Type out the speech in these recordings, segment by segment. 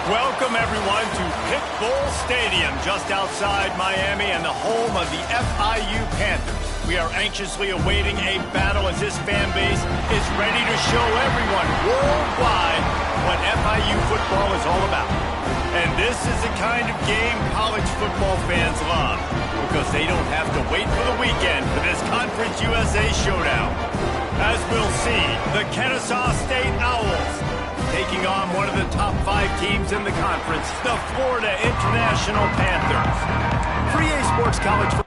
Welcome, everyone, to Pit Bull Stadium, just outside Miami and the home of the FIU Panthers. We are anxiously awaiting a battle as this fan base is ready to show everyone worldwide what FIU football is all about. And this is the kind of game college football fans love, because they don't have to wait for the weekend for this Conference USA showdown. As we'll see, the Ncaa State Owls taking on one of the top 5 teams in the conference, the Florida International Panthers. Free A Sports College football.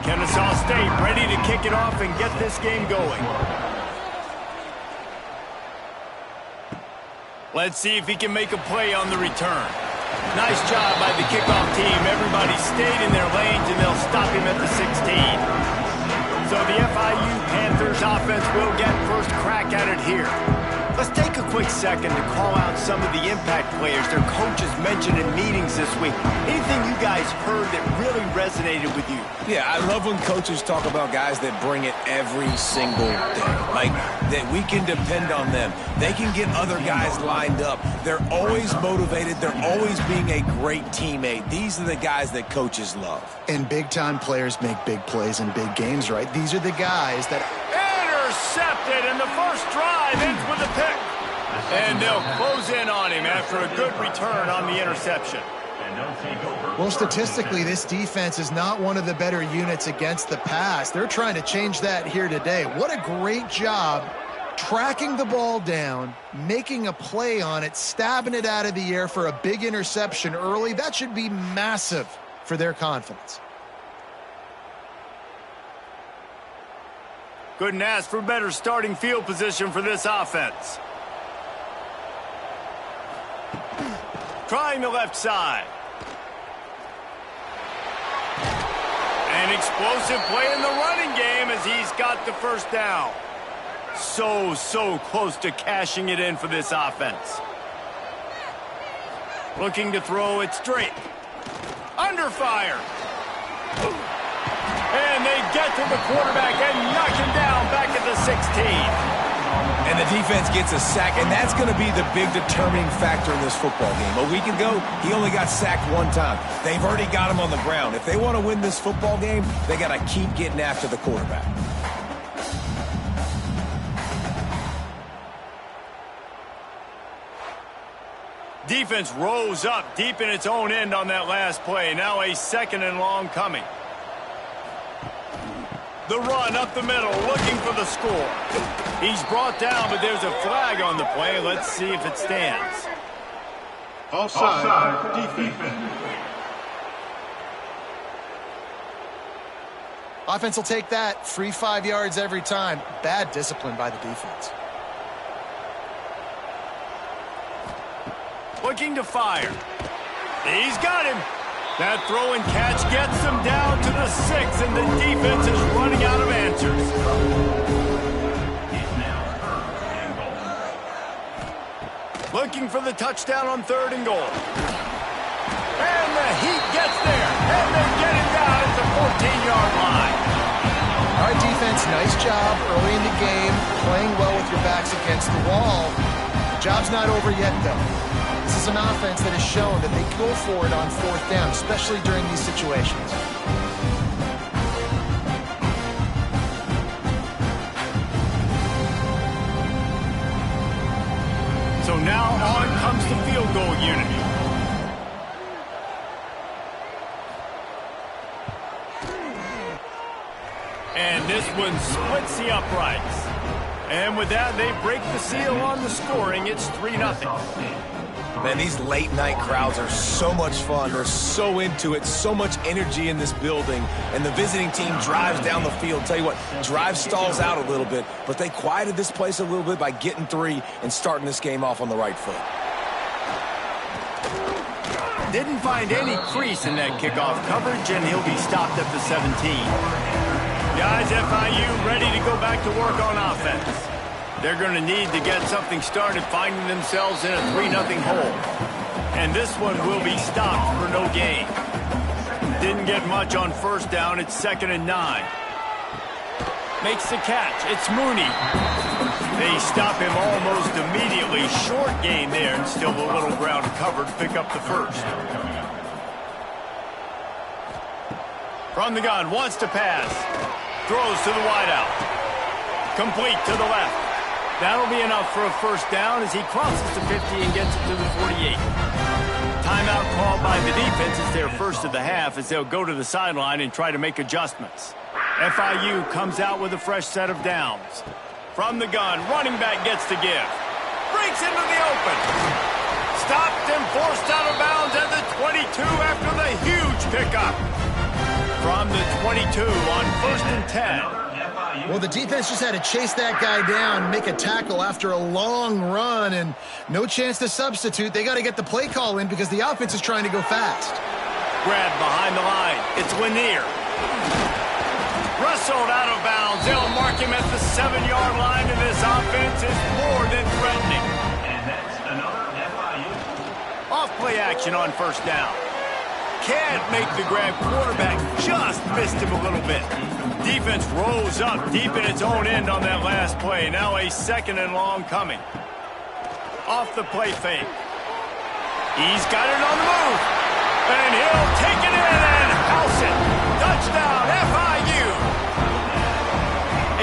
Ncaa State ready to kick it off and get this game going. Let's see if he can make a play on the return. Nice job by the kickoff team. Everybody stayed in their lanes, and they'll stop him at the 16. So the FIU Panthers offense will get first crack at it here. Let's take a quick second to call out some of the impact players their coaches mentioned in meetings this week. Anything you guys heard that really resonated with you? Yeah, I love when coaches talk about guys that bring it every single day. Like, that we can depend on them. They can get other guys lined up. They're always motivated. They're always being a great teammate. These are the guys that coaches love. And big-time players make big plays in big games, right? These are the guys that... Intercepted, and the first drive ends with a pick. And they'll close in on him after a good return on the interception. Well, statistically, this defense is not one of the better units against the pass. They're trying to change that here today. What a great job tracking the ball down, making a play on it, stabbing it out of the air for a big interception early. That should be massive for their confidence. Couldn't ask for better starting field position for this offense. Trying the left side. An explosive play in the running game as he's got the first down. So close to cashing it in for this offense. Looking to throw it straight. Under fire. And they get to the quarterback and knock him down back at the 16. And the defense gets a sack, and that's going to be the big determining factor in this football game. A week ago, he only got sacked one time. They've already got him on the ground. If they want to win this football game, they got to keep getting after the quarterback. Defense rose up deep in its own end on that last play. Now a 2nd and long coming. The run up the middle, looking for the score. He's brought down, but there's a flag on the play. Let's see if it stands. Offside, defense. Offense will take that. Free 5 yards every time. Bad discipline by the defense. Looking to fire. He's got him. That throw and catch gets them down to the 6, and the defense is running out of answers. Looking for the touchdown on 3rd and goal. And the Heat gets there, and they get it down at the 14-yard line. All right, defense, nice job early in the game, playing well with your backs against the wall. The job's not over yet, though. This is an offense that has shown that they go for it on 4th down, especially during these situations. So now on comes the field goal unit. And this one splits the uprights. And with that, they break the seal on the scoring. It's 3-0. Man, these late-night crowds are so much fun. They're so into it, so much energy in this building. And the visiting team drives down the field. Tell you what, drive stalls out a little bit, but they quieted this place a little bit by getting 3 and starting this game off on the right foot. Didn't find any crease in that kickoff coverage, and he'll be stopped at the 17. Guys, FIU ready to go back to work on offense. They're going to need to get something started, finding themselves in a 3-0 hole. And this one will be stopped for no gain. Didn't get much on first down. It's 2nd and 9. Makes the catch. It's Mooney. They stop him almost immediately. Short gain there, and still a little ground covered to pick up the first. From the gun, wants to pass. Throws to the wideout. Complete to the left. That'll be enough for a first down as he crosses the 50 and gets it to the 48. Timeout called by the defense. It's their first of the half as they'll go to the sideline and try to make adjustments. FIU comes out with a fresh set of downs. From the gun, running back gets to give. Breaks into the open. Stopped and forced out of bounds at the 22 after the huge pickup. From the 22 on 1st and 10. Well, the defense just had to chase that guy down, make a tackle after a long run, and no chance to substitute. They got to get the play call in because the offense is trying to go fast. Grabbed behind the line. It's Lanier. Wrestled out of bounds. They'll mark him at the 7-yard line, and this offense is more than threatening. And that's another FIU. Off-play action on first down. Can't make the grab. Quarterback just missed him a little bit. Defense rose up deep in its own end on that last play. Now a 2nd and long coming. Off the play fake. He's got it on the move. And he'll take it in and house it. Touchdown, FIU.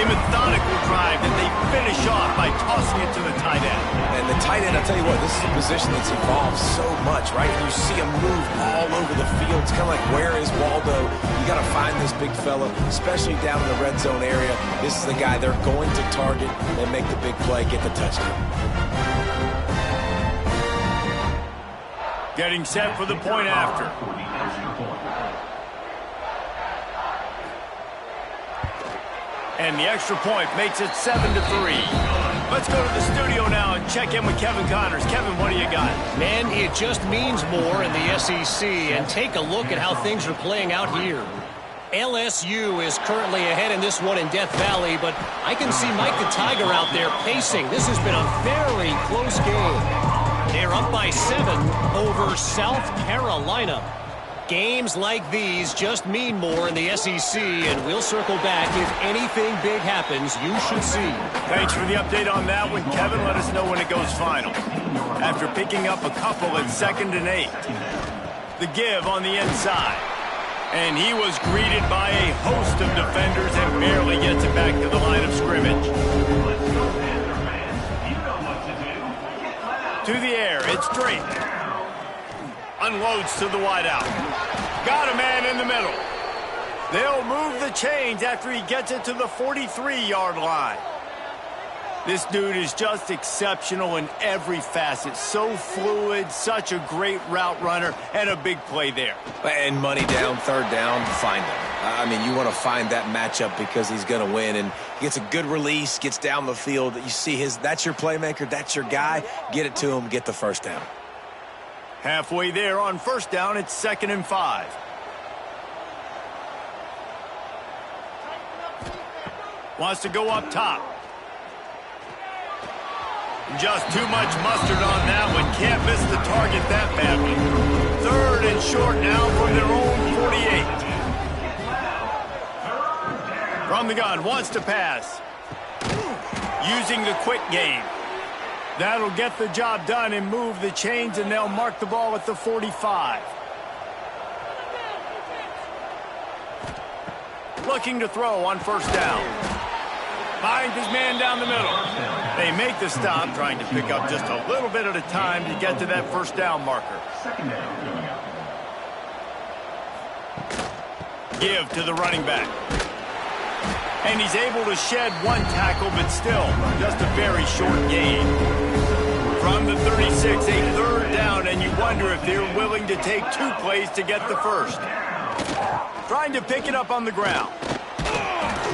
A methodical drive that they finish off by tossing it to the tight end. And the tight end, I'll tell you what, this is a position that's evolved so much, right? And you see him move all over the field. It's kind of like, where is Waldo? You got to find this big fella, especially down in the red zone area. This is the guy they're going to target and make the big play, get the touchdown. Getting set for the point after. And the extra point makes it 7-3. Let's go to the studio now and check in with Kevin Connors. Kevin, what do you got? Man, it just means more in the SEC. And take a look at how things are playing out here. LSU is currently ahead in this one in Death Valley, but I can see Mike the Tiger out there pacing. This has been a very close game. They're up by 7 over South Carolina. Games like these just mean more in the SEC, and we'll circle back. If anything big happens, you should see. Thanks for the update on that one, Kevin. Let us know when it goes final. After picking up a couple at 2nd and 8. The give on the inside. And he was greeted by a host of defenders and barely gets it back to the line of scrimmage. To the air, it's Drake. Unloads to the wideout. Got a man in the middle. They'll move the chains after he gets it to the 43-yard line. This dude is just exceptional in every facet. So fluid, such a great route runner, and a big play there. And money down, 3rd down, find him. I mean, you want to find that matchup because he's going to win. And he gets a good release, gets down the field. You see that's your playmaker, that's your guy. Get it to him, get the first down. Halfway there on first down, it's 2nd and 5. Wants to go up top. Just too much mustard on that one. Can't miss the target that badly. 3rd and short now from their own 48. From the gun, wants to pass. Using the quick game. That'll get the job done and move the chains, and they'll mark the ball at the 45. Looking to throw on first down. Finds his man down the middle. They make the stop, trying to pick up just a little bit at a time to get to that first down marker. Give to the running back. And he's able to shed one tackle, but still just a very short gain. From the 36, a third down, and you wonder if they're willing to take 2 plays to get the first. Trying to pick it up on the ground.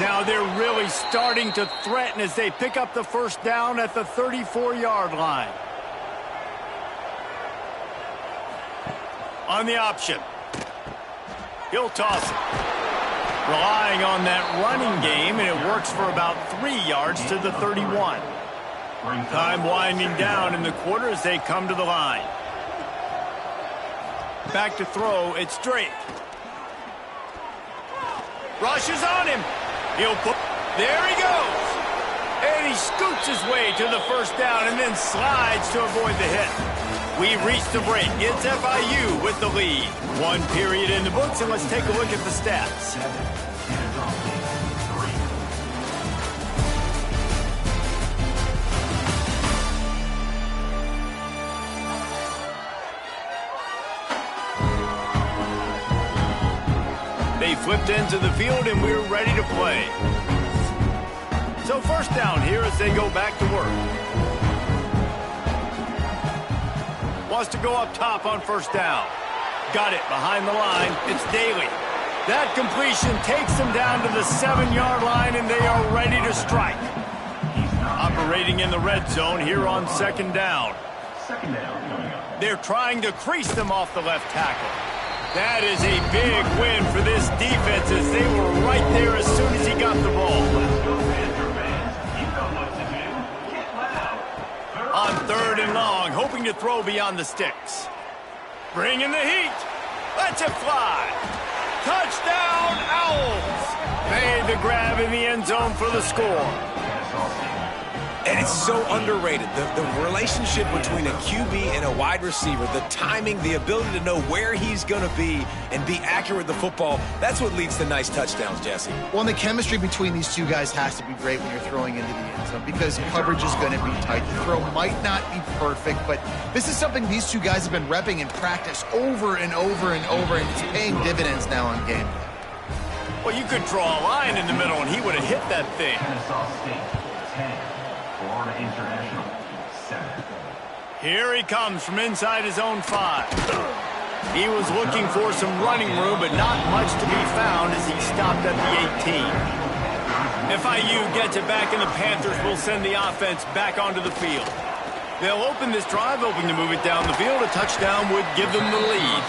Now they're really starting to threaten as they pick up the first down at the 34-yard line. On the option. He'll toss it. Relying on that running game, and it works for about 3 yards to the 31. Time winding down in the quarter as they come to the line. Back to throw, it's Drake. Rushes on him. There he goes. And he scoots his way to the first down and then slides to avoid the hit. We've reached the break. It's FIU with the lead. 1 period in the books, and let's take a look at the stats. They flipped into the field, and we're ready to play. So first down here as they go back to work. Wants to go up top on first down. Got it behind the line. It's Daly. That completion takes them down to the 7-yard line, and they are ready to strike. Operating in the red zone here on second down. They're trying to crease them off the left tackle. That is a big win for this defense as they were right there as soon as he got the ball. On third and long, hoping to throw beyond the sticks. Bringing the heat. Lets it fly. Touchdown, Owls. Made the grab in the end zone for the score. And it's so underrated. The relationship between a QB and a wide receiver, the timing, the ability to know where he's going to be and be accurate with the football, that's what leads to nice touchdowns, Jesse. Well, and the chemistry between these two guys has to be great when you're throwing into the end zone because coverage is going to be tight. The throw might not be perfect, but this is something these two guys have been repping in practice over and over and over, and it's paying dividends now on game day. Well, you could draw a line in the middle, and he would have hit that thing. Here he comes from inside his own 5. He was looking for some running room, but not much to be found as he stopped at the 18. FIU gets it back, and the Panthers will send the offense back onto the field. They'll open this drive, hoping to move it down the field. A touchdown would give them the lead.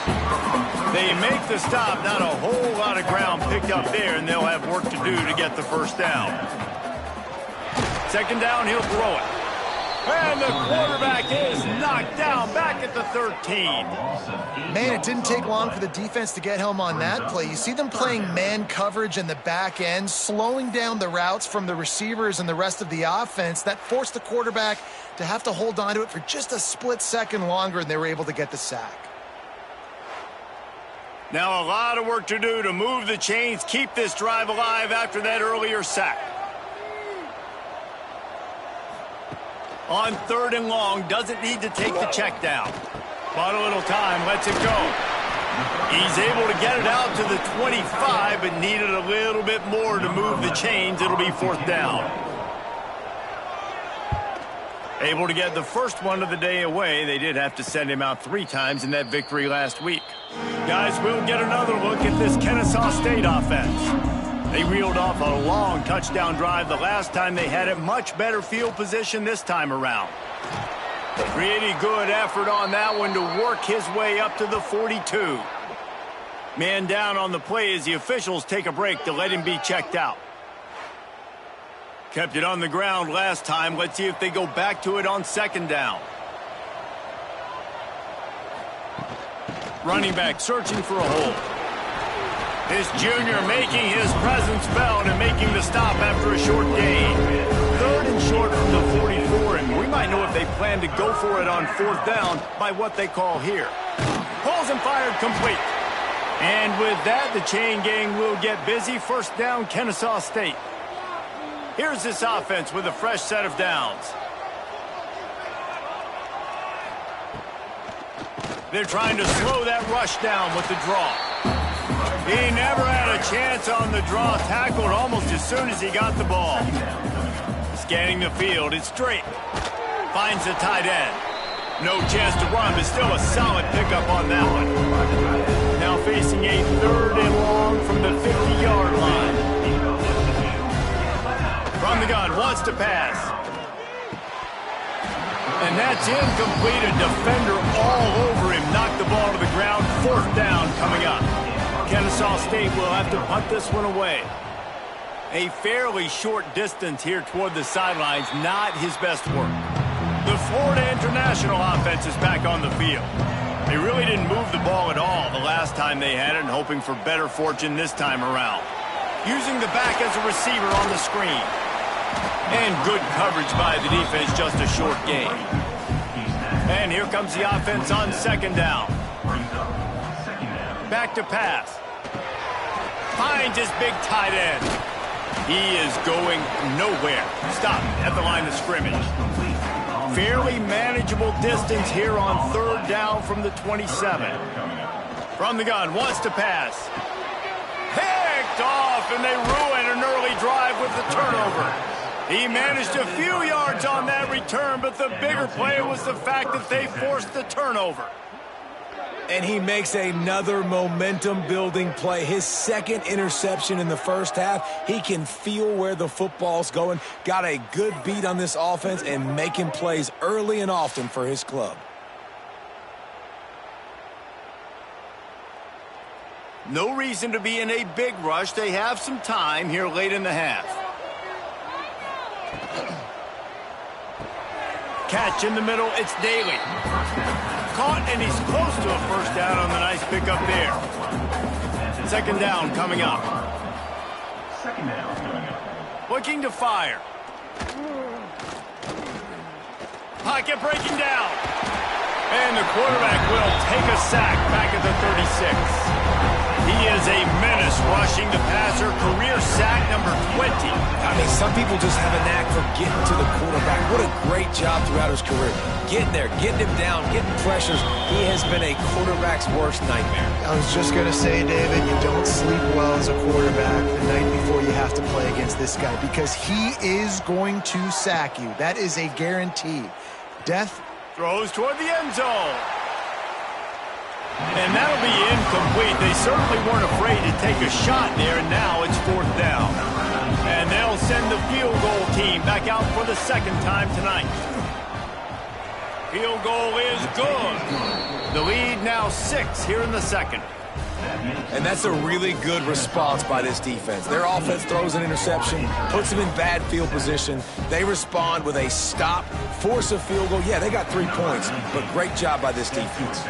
They make the stop, not a whole lot of ground picked up there, and they'll have work to do to get the first down. Second down, he'll throw it. And the quarterback is knocked down back at the 13. Man, it didn't take long for the defense to get home on that play. You see them playing man coverage in the back end, slowing down the routes from the receivers and the rest of the offense. That forced the quarterback to have to hold on to it for just a split second longer, and they were able to get the sack. Now a lot of work to do to move the chains, keep this drive alive after that earlier sack. On third and long, doesn't need to take the check down. Bought a little time, lets it go. He's able to get it out to the 25, but needed a little bit more to move the chains. It'll be fourth down. Able to get the first one of the day away. They did have to send him out 3 times in that victory last week. Guys, we'll get another look at this Ncaa State offense. They reeled off a long touchdown drive the last time they had it. Much better field position this time around. Pretty good effort on that one to work his way up to the 42. Man down on the play as the officials take a break to let him be checked out. Kept it on the ground last time. Let's see if they go back to it on second down. Running back searching for a hole. This junior making his presence felt and making the stop after a short gain. Third and short from the 44, and we might know if they plan to go for it on fourth down by what they call here. Pulls and fired complete. And with that, the chain gang will get busy. First down, Ncaa State. Here's this offense with a fresh set of downs. They're trying to slow that rush down with the draw. He never had a chance on the draw, tackled almost as soon as he got the ball. Scanning the field, it's Drake. Finds the tight end. No chance to run, but still a solid pickup on that one. Now facing a 3rd and long from the 50-yard line. From the gun, wants to pass. And that's incomplete. A defender all over him. Knocked the ball to the ground. 4th down coming up. Ncaa State will have to punt this one away. A fairly short distance here toward the sidelines. Not his best work. The Florida International offense is back on the field. They really didn't move the ball at all the last time they had it, and hoping for better fortune this time around. Using the back as a receiver on the screen. And good coverage by the defense, just a short gain. And here comes the offense on 2nd down. Back to pass. Finds his big tight end. He is going nowhere. Stop at the line of scrimmage. Fairly manageable distance here on 3rd down from the 27. From the gun, wants to pass. Picked off, and they ruin an early drive with the turnover. He managed a few yards on that return, but the bigger play was the fact that they forced the turnover. And he makes another momentum-building play. His 2nd interception in the first half. He can feel where the football's going. Got a good beat on this offense and making plays early and often for his club. No reason to be in a big rush. They have some time here late in the half. Catch in the middle, it's Daly. Caught, and he's close to a 1st down on the nice pickup there. 2nd down coming up. Looking to fire. Pocket breaking down. And the quarterback will take a sack back at the 36. He is a menace rushing the passer. Career sack number 20. I mean, some people just have a knack for getting to the quarterback. What a great job throughout his career. Getting there, getting him down, getting pressures. He has been a quarterback's worst nightmare. I was just going to say, David, you don't sleep well as a quarterback the night before you have to play against this guy, because he is going to sack you. That is a guarantee. Death throws toward the end zone. And that'll be incomplete. They certainly weren't afraid to take a shot there, and now it's 4th down. And they'll send the field goal team back out for the 2nd time tonight. Field goal is good. The lead now 6 here in the 2nd. And that's a really good response by this defense. Their offense throws an interception, puts them in bad field position. They respond with a stop, force a field goal. Yeah, they got 3 points, but great job by this defense.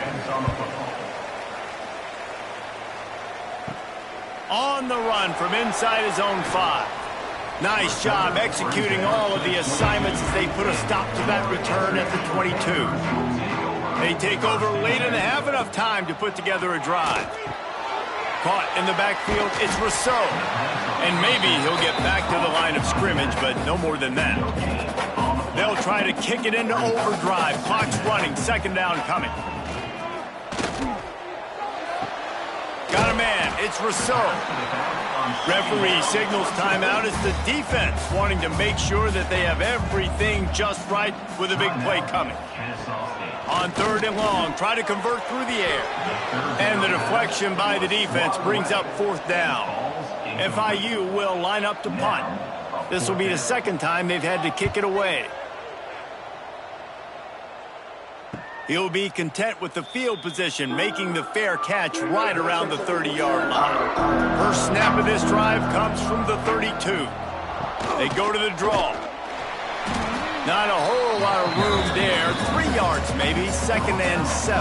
On the run from inside his own 5. Nice job executing all of the assignments as they put a stop to that return at the 22. They take over late in the half, enough time to put together a drive. Caught in the backfield, it's Rousseau. And maybe he'll get back to the line of scrimmage, but no more than that. They'll try to kick it into overdrive. Clock's running, 2nd down coming. Got a man, it's Rousseau. Referee signals timeout. It's the defense wanting to make sure that they have everything just right with a big play coming. On 3rd and long, try to convert through the air. And the deflection by the defense brings up 4th down. FIU will line up to punt. This will be the 2nd time they've had to kick it away. He'll be content with the field position, making the fair catch right around the 30-yard line. First snap of this drive comes from the 32. They go to the draw. Not a whole lot of room there. 3 yards maybe, 2nd and 7.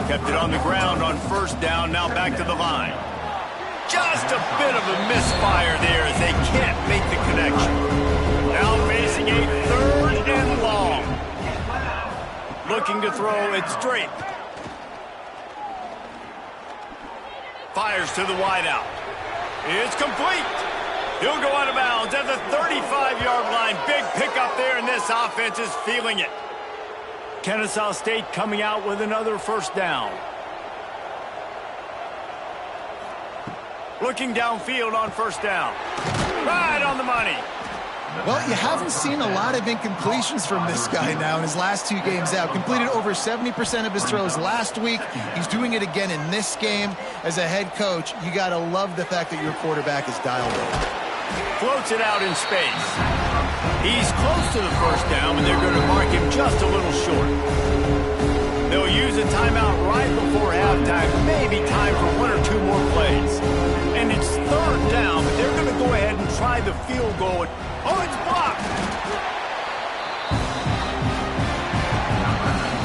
Kept it on the ground on 1st down, now back to the line. Just a bit of a misfire there as they can't make the connection. Now facing a 3rd and long. Looking to throw it straight. Fires to the wideout. It's complete. He'll go out of bounds at the 35-yard line. Big pickup there, and this offense is feeling it. Ncaa State coming out with another 1st down. Looking downfield on 1st down. Right on the money. Well, you haven't seen a lot of incompletions from this guy now in his last 2 games out. Completed over 70% of his throws last week. He's doing it again in this game. As a head coach, you got to love the fact that your quarterback is dialed in. Floats it out in space. He's close to the first down, and they're going to mark him just a little short. They'll use a timeout right before halftime, maybe time for 1 or 2 more plays. And it's third down, but they're going to go ahead and try the field goal. Oh, it's blocked!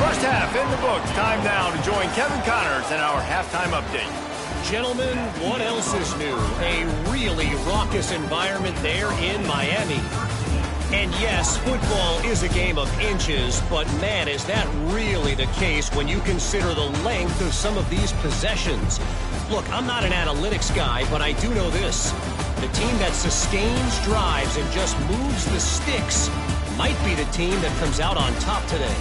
First half in the books. Time now to join Kevin Connors in our halftime update. Gentlemen, what else is new? A really raucous environment there in Miami. And yes, football is a game of inches, but man, is that really the case when you consider the length of some of these possessions. Look, I'm not an analytics guy, but I do know this. The team that sustains drives and just moves the sticks might be the team that comes out on top today.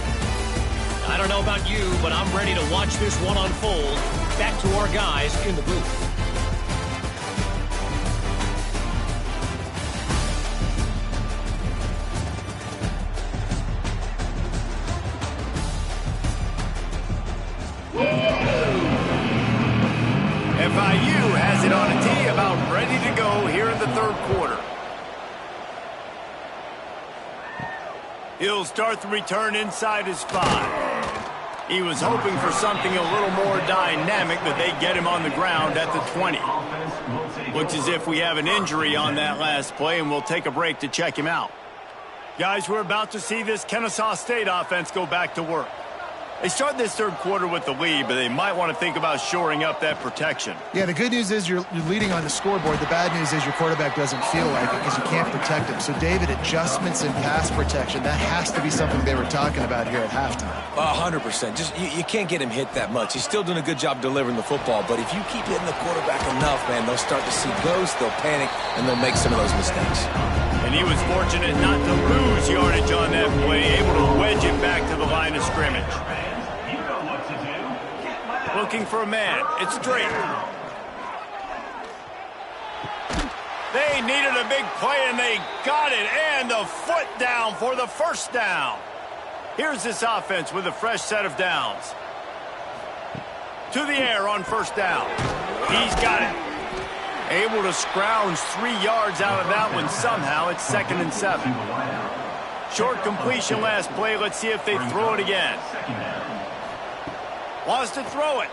I don't know about you, but I'm ready to watch this one unfold. Back to our guys in the booth. FIU has it on a tee, about ready to go here in the third quarter. He'll start the return inside his 5. He was hoping for something a little more dynamic, but they get him on the ground at the 20. Looks as if we have an injury on that last play, and we'll take a break to check him out. Guys, we're about to see this Ncaa State offense go back to work. They start this third quarter with the lead, but they might want to think about shoring up that protection. Yeah, the good news is you're leading on the scoreboard. The bad news is your quarterback doesn't feel like it because you can't protect him. So, David, adjustments in pass protection, that has to be something they were talking about here at halftime. 100%. Just you can't get him hit that much. He's still doing a good job delivering the football, but if you keep hitting the quarterback enough, man, they'll start to see ghosts, they'll panic, and they'll make some of those mistakes. And he was fortunate not to lose yardage on that play, able to wedge it back to the line of scrimmage. Looking for a man. It's straight. They needed a big play, and they got it. And the foot down for the first down. Here's this offense with a fresh set of downs. To the air on first down. He's got it. Able to scrounge 3 yards out of that one somehow. It's 2nd and 7. Short completion last play. Let's see if they throw it again. Wants to throw it.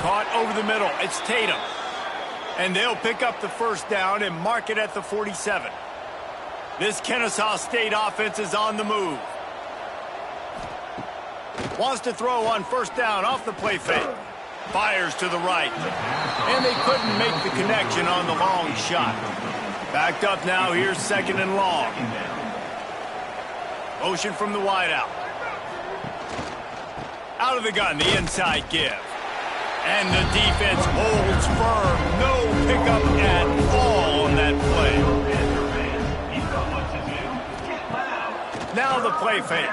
Caught over the middle. It's Tatum. And they'll pick up the first down and mark it at the 47. This Ncaa State offense is on the move. Wants to throw on first down off the play fake. Fires to the right. And they couldn't make the connection on the long shot. Backed up now. Here's 2nd and long. Motion from the wideout. Out of the gun, the inside give. And the defense holds firm. No pickup at all on that play. Now the play fake.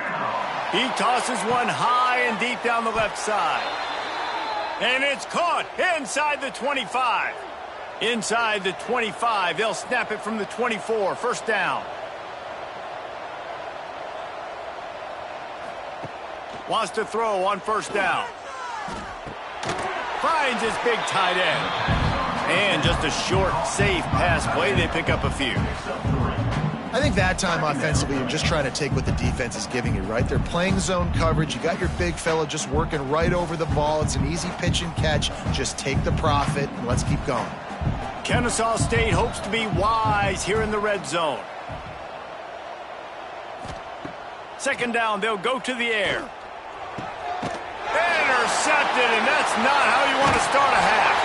He tosses one high and deep down the left side. And it's caught inside the 25. Inside the 25. They'll snap it from the 24. First down. Wants to throw on first down. Finds his big tight end. And just a short, safe pass play. They pick up a few. I think that time offensively, you're just trying to take what the defense is giving you, right? They're playing zone coverage. You got your big fella just working right over the ball. It's an easy pitch and catch. Just take the profit and let's keep going. Ncaa State hopes to be wise here in the red zone. 2nd down, they'll go to the air. Intercepted, and that's not how you want to start a half.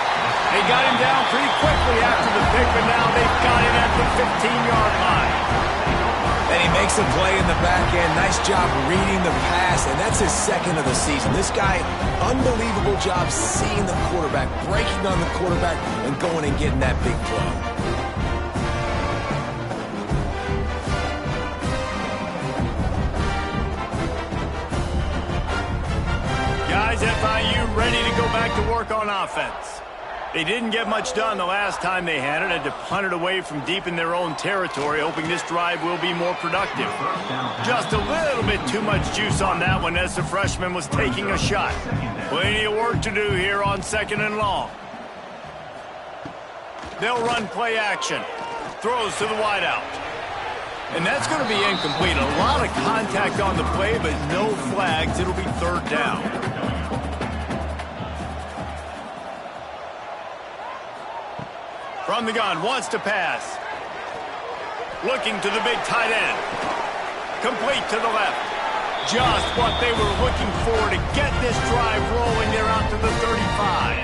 They got him down pretty quickly after the pick, but now they've got him at the 15-yard line. And he makes a play in the back end. Nice job reading the pass, and that's his 2nd of the season. This guy, unbelievable job seeing the quarterback, breaking on the quarterback, and going and getting that big play. Guys, FIU ready to go back to work on offense. They didn't get much done the last time they had it. Had to punt it away from deep in their own territory, hoping this drive will be more productive. Just a little bit too much juice on that one as the freshman was taking a shot. Plenty of work to do here on 2nd and long. They'll run play action. Throws to the wideout. And that's going to be incomplete. A lot of contact on the play, but no flags. It'll be 3rd down. From the gun, wants to pass. Looking to the big tight end. Complete to the left. Just what they were looking for to get this drive rolling. They're out to the 35.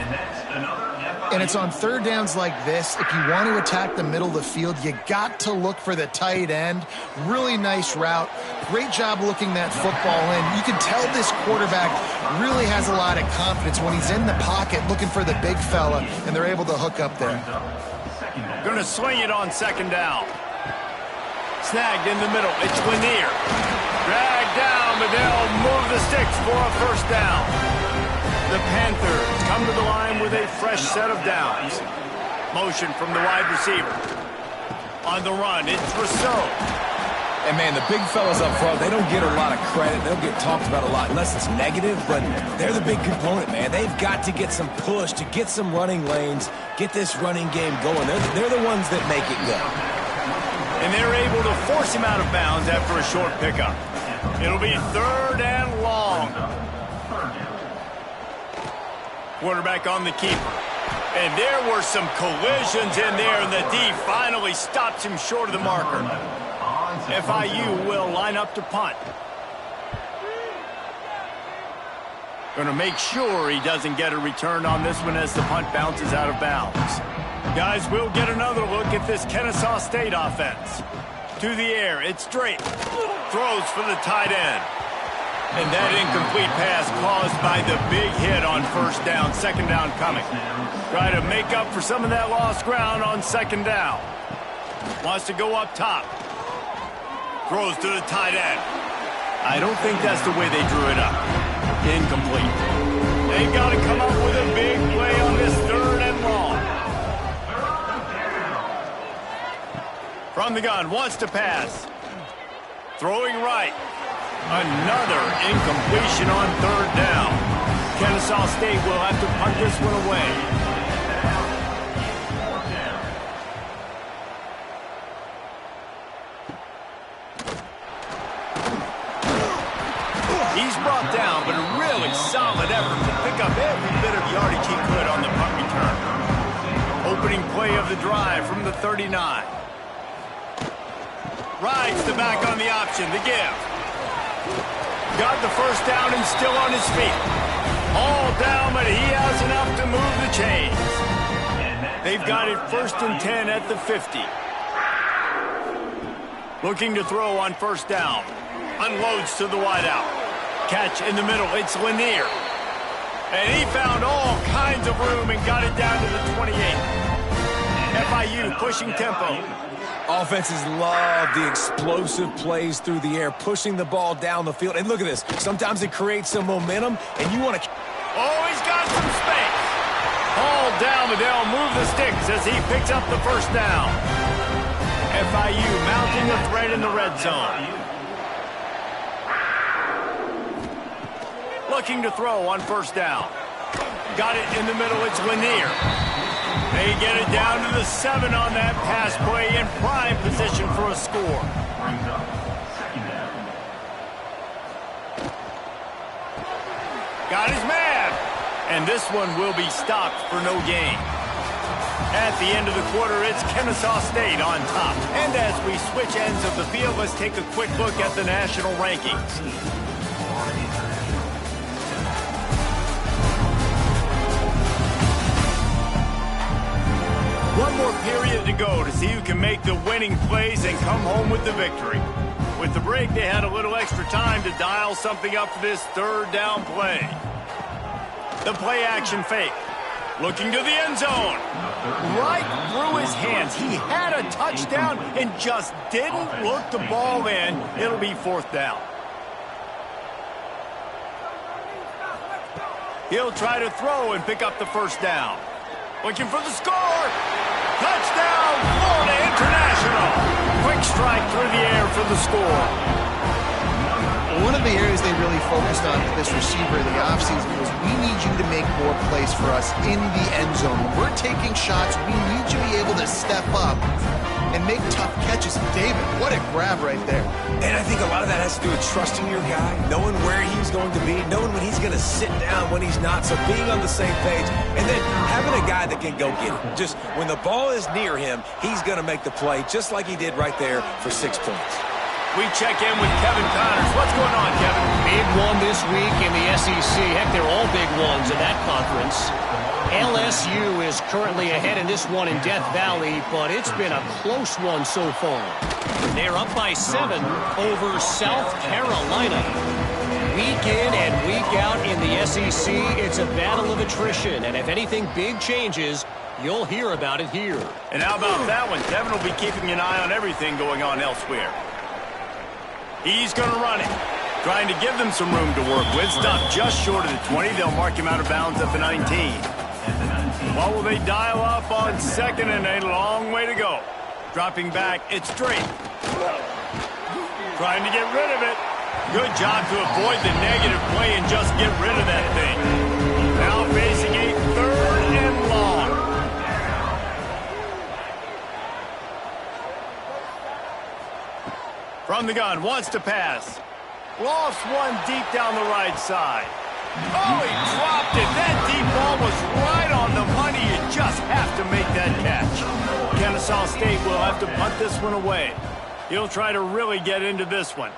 And it's on 3rd downs like this. If you want to attack the middle of the field, you got to look for the tight end. Really nice route. Great job looking that football in. You can tell this quarterback really has a lot of confidence when he's in the pocket looking for the big fella, and they're able to hook up there. Going to swing it on 2nd down. Snagged in the middle. It's Lanier. Dragged down, but they'll move the sticks for a 1st down. The Panthers come to the line with a fresh set of downs. Motion from the wide receiver. On the run, it's Rousseau. And, man, the big fellas up front, they don't get a lot of credit. They'll get talked about a lot unless it's negative, but they're the big component, man. They've got to get some push, to get some running lanes, get this running game going. They're the ones that make it go. And they're able to force him out of bounds after a short pickup. It'll be 3rd and long. Quarterback on the keeper. And there were some collisions in there, and the D finally stops him short of the marker. FIU will line up to punt. Going to make sure he doesn't get a return on this one as the punt bounces out of bounds. Guys, we'll get another look at this Kennesaw State offense. To the air, it's Drake. Throws for the tight end. And that incomplete pass caused by the big hit on 1st down. 2nd down coming. Try to make up for some of that lost ground on 2nd down. Wants to go up top. Throws to the tight end. I don't think that's the way they drew it up. Incomplete. They've got to come up with a big play on this 3rd and long. From the gun, wants to pass. Throwing right. Another incompletion on 3rd down. Kennesaw State will have to punt this one away. He's brought down, but a really solid effort to pick up every bit of yardage he could on the punt return. Opening play of the drive from the 39. Rides the back on the option, the give. Got the 1st down and still on his feet. All down, but he has enough to move the chains. They've got it 1st and 10 at the 50. Looking to throw on 1st down. Unloads to the wideout. Catch in the middle, it's Lanier. And he found all kinds of room and got it down to the 28. FIU pushing tempo. Offenses love the explosive plays through the air, pushing the ball down the field. And look at this. Sometimes it creates some momentum, and you want to... Oh, he's got some space. All down, but they'll move the sticks as he picks up the 1st down. FIU mounting the threat in the red zone. Looking to throw on 1st down. Got it in the middle, it's Lanier. They get it down to the 7 on that pass play in prime position for a score. Got his man. And this one will be stopped for no gain. At the end of the quarter, it's Kennesaw State on top. And as we switch ends of the field, let's take a quick look at the national rankings. One more period to go to see who can make the winning plays and come home with the victory. With the break, they had a little extra time to dial something up for this 3rd down play. The play action fake. Looking to the end zone. Right through his hands. He had a touchdown and just didn't look the ball in. It'll be 4th down. He'll try to throw and pick up the 1st down. Looking for the score. Touchdown, Florida International. Quick strike through the air for the score. One of the areas they really focused on with this receiver in the offseason was we need you to make more plays for us in the end zone. When we're taking shots, we need you to be able to step up and make tough catches. David, what a grab right there. And I think a lot of that has to do with trusting your guy, knowing where he's going to be, knowing when he's going to sit down, when he's not, so being on the same page, and then having a guy that can go get it. Just when the ball is near him, he's going to make the play, just like he did right there for 6 points. We check in with Kevin Connors. What's going on, Kevin? Big one this week in the SEC. Heck, they're all big ones in that conference. LSU is currently ahead in this one in Death Valley, but it's been a close one so far. They're up by 7 over South Carolina. Week in and week out in the SEC, it's a battle of attrition, and if anything big changes, you'll hear about it here. And how about that one? Kevin will be keeping an eye on everything going on elsewhere. He's going to run it. Trying to give them some room to work with. Stopped just short of the 20. They'll mark him out of bounds at the 19. What will they dial up on second and a long way to go? Dropping back, it's straight. Trying to get rid of it. Good job to avoid the negative play and just get rid of that thing. Now facing a 3rd and long. From the gun, wants to pass. Lost one deep down the right side. Oh, he dropped it. That deep ball was right on the money. You just have to make that catch. Kennesaw State will have to punt this one away. He'll try to really get into this one.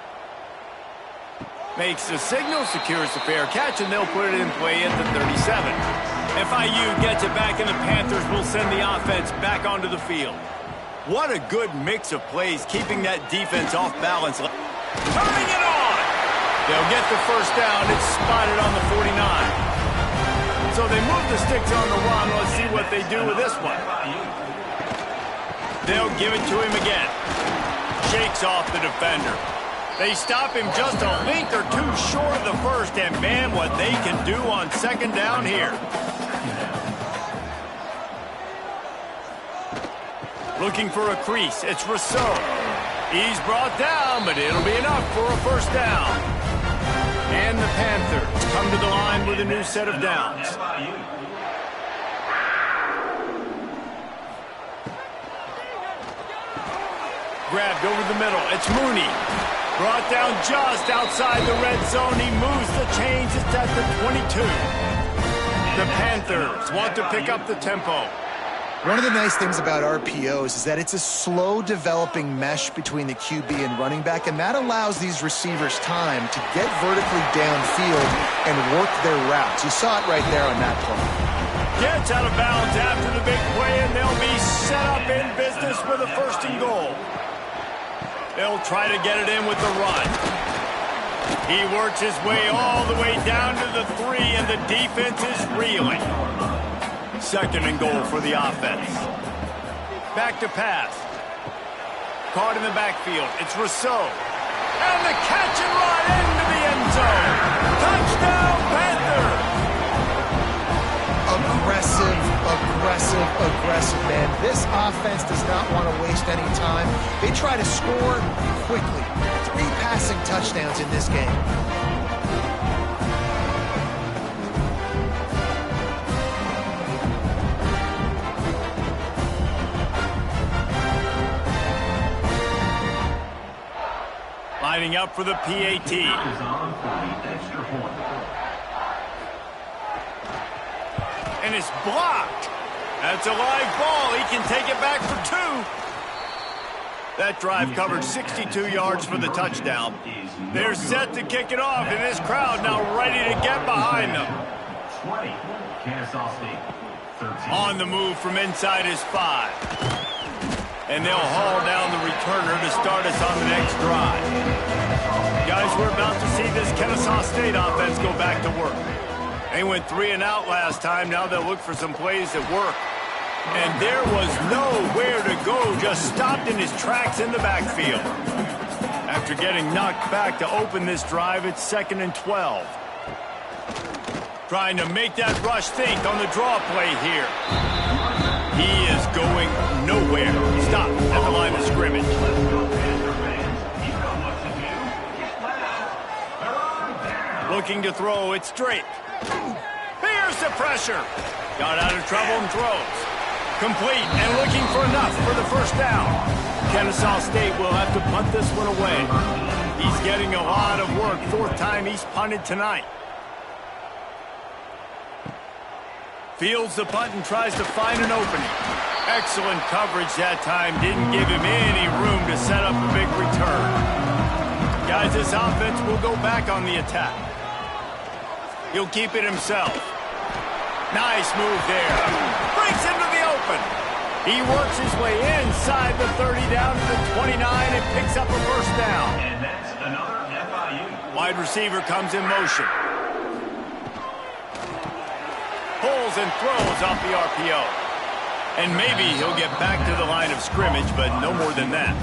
Makes the signal, secures the fair catch, and they'll put it in play at the 37. FIU gets it back, and the Panthers will send the offense back onto the field. What a good mix of plays, keeping that defense off balance. Turning it on! They'll get the first down. It's spotted on the 49. So they move the sticks on the run. Let's see what they do with this one. They'll give it to him again. Shakes off the defender. They stop him just a length or two short of the first, and man, what they can do on second down here. Looking for a crease. It's Rousseau. He's brought down, but it'll be enough for a first down. And the Panthers come to the line with a new set of downs. Grabbed over the middle. It's Mooney. Brought down just outside the red zone. He moves the chains. It's at the 22. The Panthers want to pick up the tempo. One of the nice things about RPOs is that it's a slow developing mesh between the QB and running back, and that allows these receivers time to get vertically downfield and work their routes. You saw it right there on that play. Gets out of bounds after the big play, and they'll be set up in business with a 1st and goal. They'll try to get it in with the run. He works his way all the way down to the 3, and the defense is reeling. 2nd and goal for the offense. Back to pass. Caught in the backfield. It's Rousseau. And the catch and run into the end zone. Touchdown, Panthers! Aggressive, man. This offense does not want to waste any time. They try to score quickly. 3 passing touchdowns in this game. Lining up for the PAT. And it's blocked. That's a live ball. He can take it back for 2. That drive covered 62 yards for the touchdown. They're set to kick it off, and this crowd now ready to get behind them. 20, Kennesaw State. 13. On the move from inside his 5. And they'll haul down the returner to start us on the next drive. Guys, we're about to see this Kennesaw State offense go back to work. They went 3 and out last time. Now they'll look for some plays that work. And there was nowhere to go. Just stopped in his tracks in the backfield. After getting knocked back to open this drive, it's 2nd and 12. Trying to make that rush think on the draw play here. He is going nowhere. Stop at the line of scrimmage. Looking to throw, it's Drake. Here's the pressure. Got out of trouble and throws. Complete and looking for enough for the first down. Ncaa State will have to punt this one away. He's getting a lot of work. Fourth time he's punted tonight. Fields the punt and tries to find an opening. Excellent coverage that time. Didn't give him any room to set up a big return. Guys, this offense will go back on the attack. He'll keep it himself. Nice move there. Breaks into the open. He works his way inside the 30 down to the 29 and picks up a first down. And that's another FIU. Wide receiver comes in motion. Pulls and throws off the RPO. And maybe he'll get back to the line of scrimmage, but no more than that.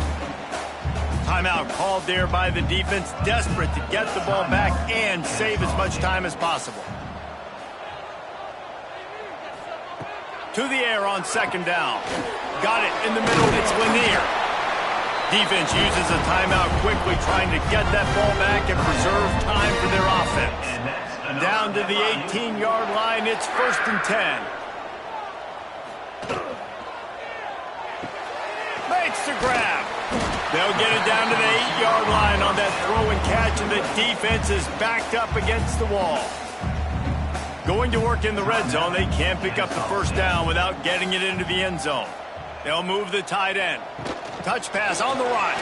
Timeout called there by the defense, desperate to get the ball back and save as much time as possible. To the air on second down. Got it in the middle. It's Lanier. Defense uses a timeout quickly, trying to get that ball back and preserve time for their offense. Down to the 18-yard line. It's 1st and 10. Makes the grab. They'll get it down to the 8-yard line on that throw and catch, and the defense is backed up against the wall. Going to work in the red zone, they can't pick up the first down without getting it into the end zone. They'll move the tight end. Touch pass on the right.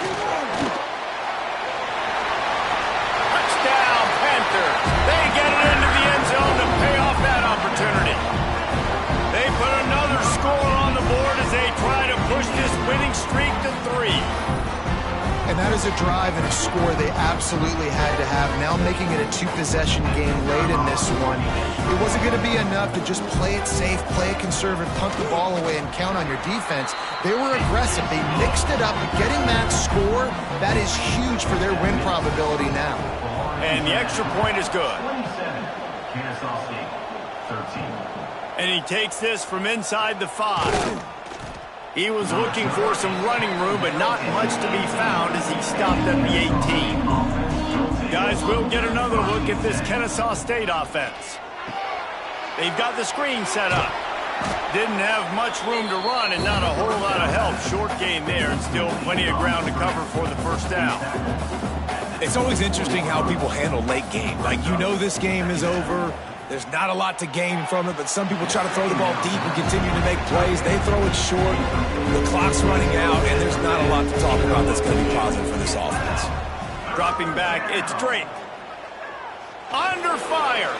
Touchdown, Panthers. They get it into the end zone to pay off that opportunity. They put another score on the board as they try to push this winning streak to 3. And that is a drive and a score they absolutely had to have. Now making it a 2-possession game late in this one. It wasn't going to be enough to just play it safe, play it conservative, punt the ball away, and count on your defense. They were aggressive. They mixed it up. Getting that score, that is huge for their win probability now. And the extra point is good. 27, Ncaa State, 13. And he takes this from inside the 5. He was looking for some running room, but not much to be found as he stopped at the 18. Guys, we'll get another look at this Ncaa State offense. They've got the screen set up. Didn't have much room to run and not a whole lot of help. Short gain there and still plenty of ground to cover for the first down. It's always interesting how people handle late game. Like, you know this game is over. There's not a lot to gain from it, but some people try to throw the ball deep and continue to make plays. They throw it short. The clock's running out, and there's not a lot to talk about that's going to be positive for this offense. Dropping back, it's Drake. Under fire.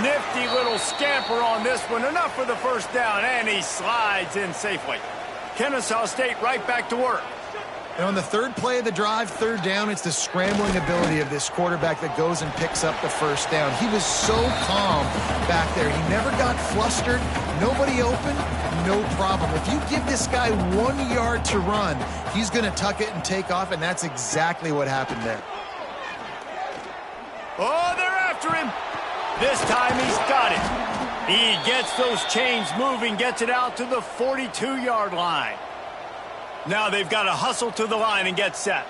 Nifty little scamper on this one. Enough for the first down, and he slides in safely. Ncaa State right back to work. And on the third play of the drive, third down, it's the scrambling ability of this quarterback that goes and picks up the first down. He was so calm back there. He never got flustered. Nobody open, no problem. If you give this guy 1 yard to run, he's going to tuck it and take off, and that's exactly what happened there. Oh, they're after him. This time he's got it. He gets those chains moving, gets it out to the 42-yard line. Now they've got to hustle to the line and get set.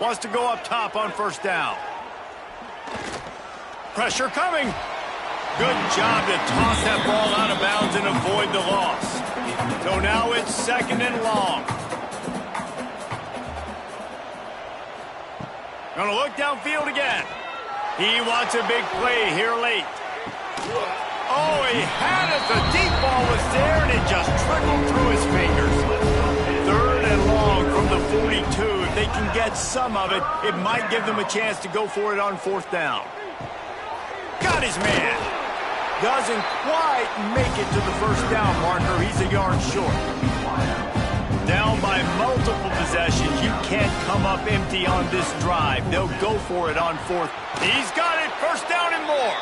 Wants to go up top on first down. Pressure coming. Good job to toss that ball out of bounds and avoid the loss. So now it's 2nd and long. Gonna look downfield again. He wants a big play here late. Oh, he had it. The deep ball was there, and it just trickled through his fingers. 3rd and long from the 42. If they can get some of it, it might give them a chance to go for it on 4th down. Got his man. Doesn't quite make it to the first down marker. He's a yard short. Down by multiple possessions. You can't come up empty on this drive. They'll go for it on 4th. He's got it. First down and more.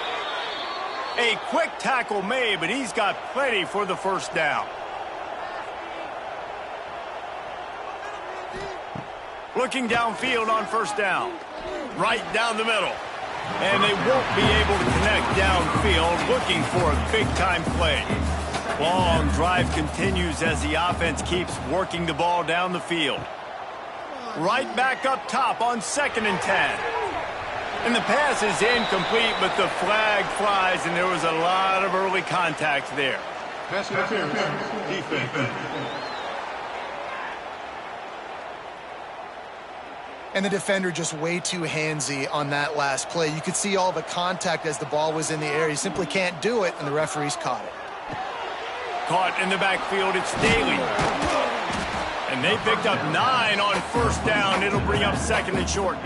A quick tackle made, but he's got plenty for the first down. Looking downfield on first down. Right down the middle. and they won't be able to connect downfield, looking for a big-time play. Long drive continues as the offense keeps working the ball down the field. Right back up top on 2nd and 10. And the pass is incomplete, but the flag flies, and there was a lot of early contact there. Pass interference, defense. And the defender just way too handsy on that last play. You could see all the contact as the ball was in the air. He simply can't do it, and the referees caught it. Caught in the backfield, it's Daly. And they picked up 9 on 1st down. It'll bring up 2nd and short.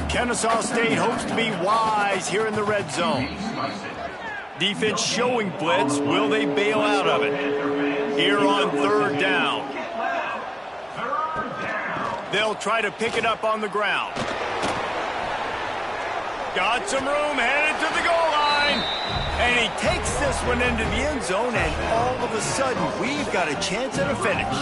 Ncaa State hopes to be wise here in the red zone. Defense showing blitz. Will they bail out of it? Here on 3rd down. They'll try to pick it up on the ground. Got some room, headed to the goal line. And he takes this one into the end zone, and all of a sudden, we've got a chance at a finish.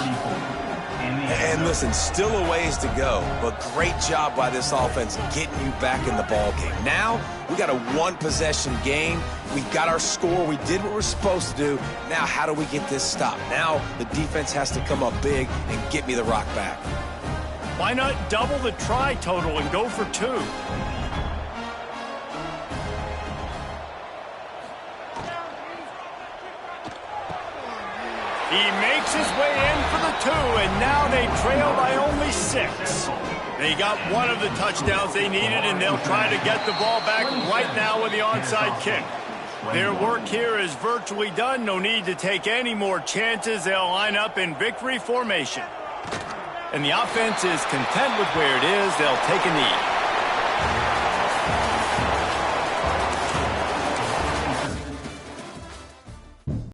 And listen, still a ways to go, but great job by this offense getting you back in the ball game. Now, we got a 1-possession game. We got our score. We did what we're supposed to do. Now, how do we get this stopped? Now, the defense has to come up big and get me the rock back. Why not double the try total and go for 2? He makes his way in for the 2, and now they trail by only 6. They got one of the touchdowns they needed, and they'll try to get the ball back right now with the onside kick. Their work here is virtually done. No need to take any more chances. They'll line up in victory formation. And the offense is content with where it is. They'll take a knee.